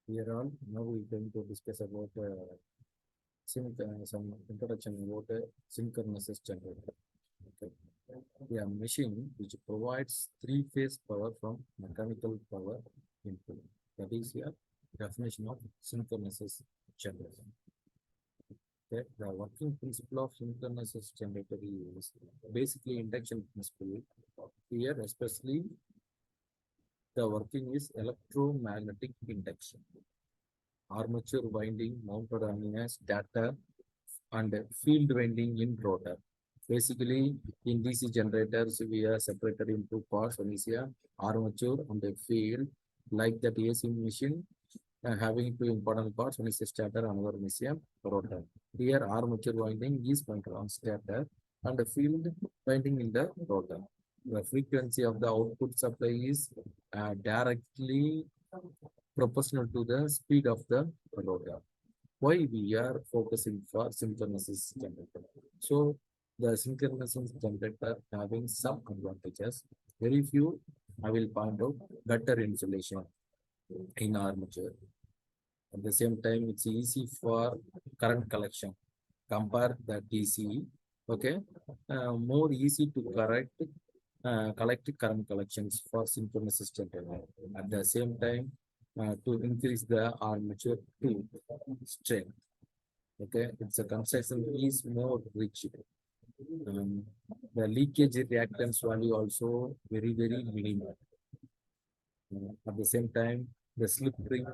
Here on, now we're going to discuss about some introduction about synchronous generator. Okay. A machine which provides three-phase power from mechanical power input. That is a definition of synchronous generator. Okay. The working principle of synchronous generator is basically induction principle. Here, especially the working is electromagnetic induction. Armature winding mounted on a stator and field winding in rotor. Basically, in DC generators, we are separated into parts. One is a armature and a field, like that AC machine, having two important parts. One is a stator, another one is a rotor. Here, armature winding is pointed on stator and the field winding in the rotor. The frequency of the output supply is directly proportional to the speed of the rotor. Why we are focusing for synchronous generator? So the synchronous generator having some advantages. Very few I will point out. Better insulation in armature. At the same time, it's easy for current collection. Compare the DC. Okay, more easy to collect current collections for synchronous generator. At the same time, to increase the armature to strength. Okay, it's a construction is more rich. Um, the leakage reactance value also very minimal. At the same time, the slip ring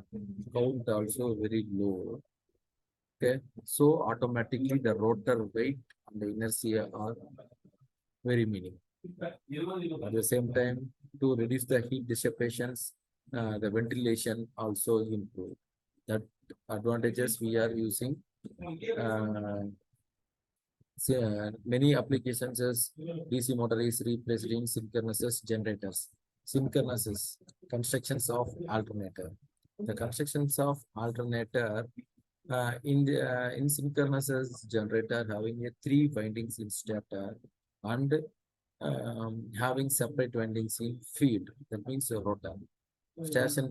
count also very low. Okay, so automatically the rotor weight and the inertia are very minimal. At the same time, to reduce the heat dissipations, the ventilation also improve. That advantages we are using. Many applications as DC motor is replaced in synchronous generators. Synchronous is constructions of alternator. The constructions of alternator in synchronous generator having a three windings in stator and having separate windings in field. That means a rotor. Stator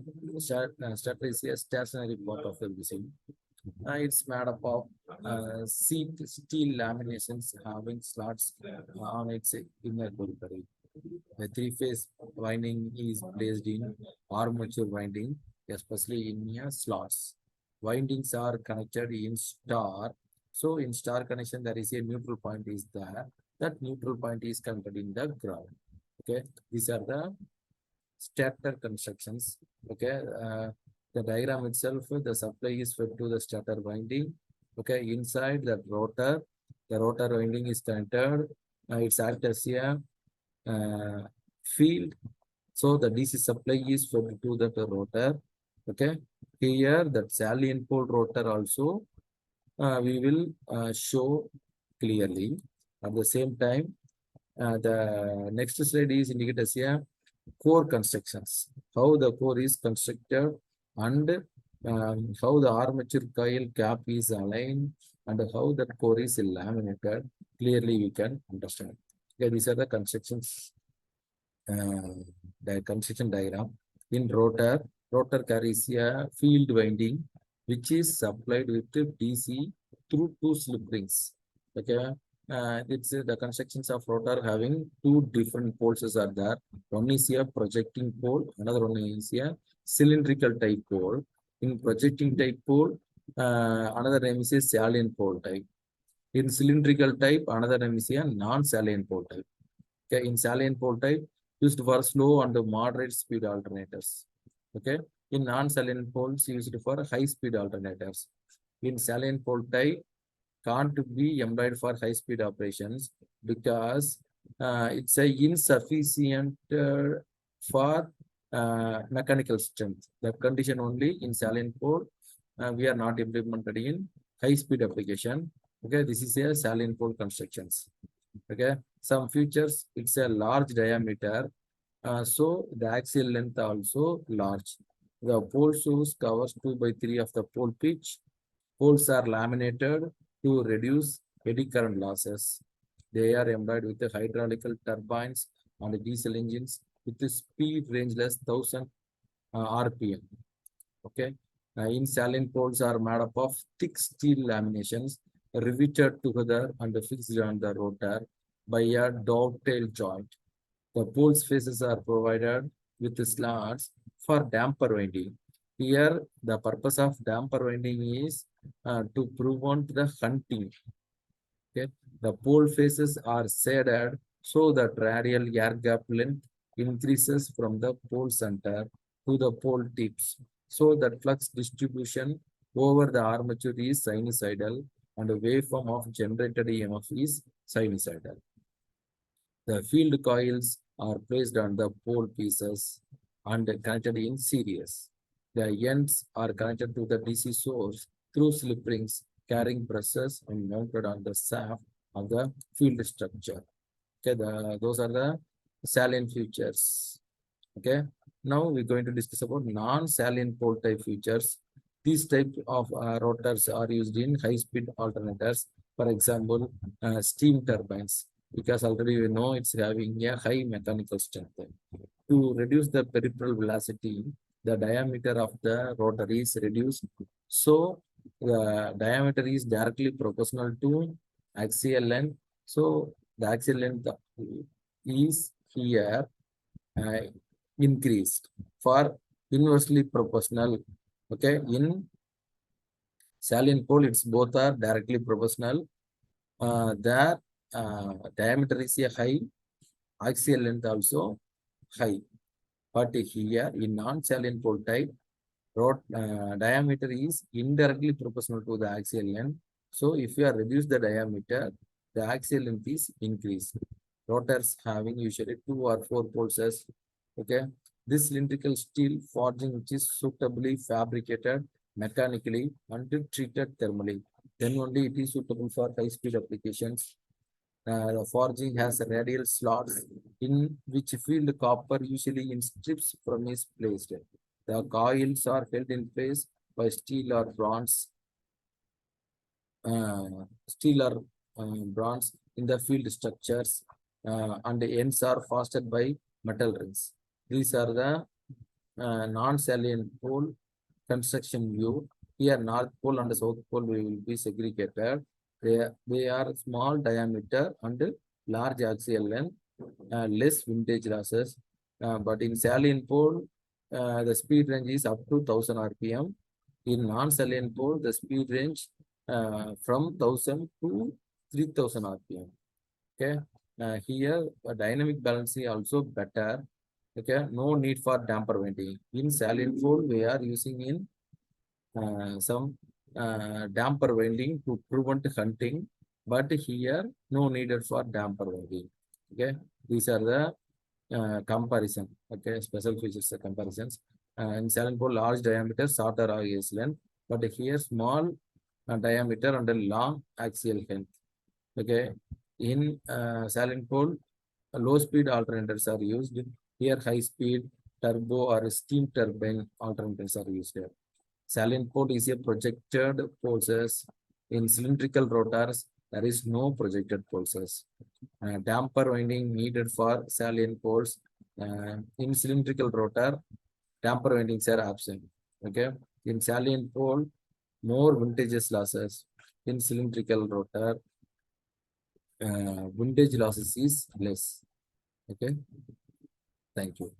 is a stationary part of the machine. It's made up of steel laminations having slots on its inner periphery. The three-phase winding is placed in armature winding, especially in slots. Windings are connected in star. So in star connection, there is a neutral point is there. That neutral point is connected in the ground. Okay, these are the stator constructions. Okay, the diagram itself, the supply is fed to the stator winding. Okay, inside the rotor winding is connected. It's act as a field. So the DC supply is fed to the rotor. Okay, here that salient pole rotor also we will show clearly. At the same time, the next slide is indicated as a core constructions. How the core is constructed and how the armature coil cap is aligned and how that core is laminated. Clearly, we can understand. Okay, these are the constructions, the construction diagram. In rotor carries a field winding which is supplied with DC through two slip rings. Okay, it's the constructions of rotor having two different poles are there. One is a projecting pole, another one is a cylindrical type pole. In projecting type pole, another name is a salient pole type. In cylindrical type, another name is a non-salient pole type. Okay, in salient pole type, used for slow and moderate speed alternators. Okay, in non-salient poles used for high speed alternators. In salient pole type, can't be employed for high speed operations because it's a insufficient for mechanical strength. The condition only in salient pole we are not implemented in high speed application. Okay, this is a salient pole constructions. Okay, some features, it's a large diameter, so the axial length also large. The pole shoes covers 2/3 of the pole pitch. Poles are laminated to reduce eddy current losses. They are employed with the hydraulical turbines on the diesel engines with the speed range less 1000 RPM. Okay. In salient poles are made up of thick steel laminations riveted together and fixed on the rotor by a dovetail joint. The pole's faces are provided with slats for damper winding. Here, the purpose of damper winding is to prevent the hunting. Okay? The pole faces are shaded so that radial air gap length increases from the pole center to the pole tips, so that flux distribution over the armature is sinusoidal and the waveform of generated EMF is sinusoidal. The field coils are placed on the pole pieces and connected in series. The ends are connected to the DC source through slip rings carrying presses and mounted on the shaft of the field structure. Okay, those are the salient features. Okay, now we're going to discuss about non-salient pole type features. These type of rotors are used in high-speed alternators. For example, steam turbines, because already we know it's having a high mechanical strength. To reduce the peripheral velocity, the diameter of the rotor is reduced. So the diameter is directly proportional to axial length. So the axial length is here uh, increased for inversely proportional. Okay, in salient pole, it's both are directly proportional. Their diameter is a high, axial length also high. But here in non-salient pole type, rod diameter is indirectly proportional to the axial length. So if you are reduce the diameter, the axial length is increased. Rotors having usually 2 or 4 pulses. Okay, this cylindrical steel forging which is suitably fabricated mechanically and treated thermally. Then only it is suitable for high-speed applications. The forging has radial slots in which field copper usually in strips from is placed. The coils are held in place by steel or bronze in the field structures, and the ends are fastened by metal rings. These are the non-salient pole construction view. Here, North Pole and South Pole will be segregated. They are small diameter and large axial length, less windage losses. But in salient pole, the speed range is up to 1000 RPM. In non-salient pole, the speed range from 1000 to 3000 RPM. Okay. Here, dynamic balancing also better. Okay. No need for damper winding. In salient pole, we are using in some damper winding to prevent hunting, but here no needed for damper winding. Okay, these are the comparison. Okay, special features comparisons. In silent pole, large diameter, shorter RES length, but here small diameter and a long axial length. Okay, in silent pole, low speed alternators are used. Here, high speed turbo or steam turbine alternators are used here. Salient pole is a projected pulses. In cylindrical rotors, there is no projected pulses. Damper winding needed for salient poles. In cylindrical rotor, damper windings are absent. Okay. In salient pole, more vintages losses. In cylindrical rotor, vintage losses is less. Okay. Thank you.